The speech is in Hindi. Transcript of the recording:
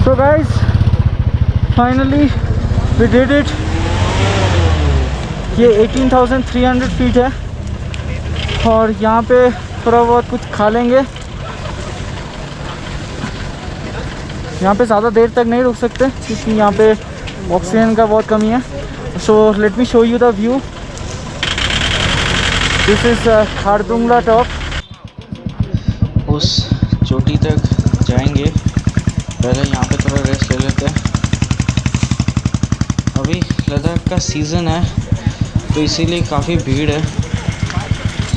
So guys, finally we did it. ये 18,300 फीट है और यहाँ पे थोड़ा बहुत कुछ खा लेंगे। यहाँ पे ज़्यादा देर तक नहीं रुक सकते क्योंकि यहाँ पे ऑक्सीजन का बहुत कमी है। So let me show you the view. This is Khardungla top. उस चोटी तक जाएंगे, पहले यहाँ पे थोड़ा रेस्ट ले लेते हैं। अभी लद्दाख का सीज़न है तो इसीलिए काफ़ी भीड़ है।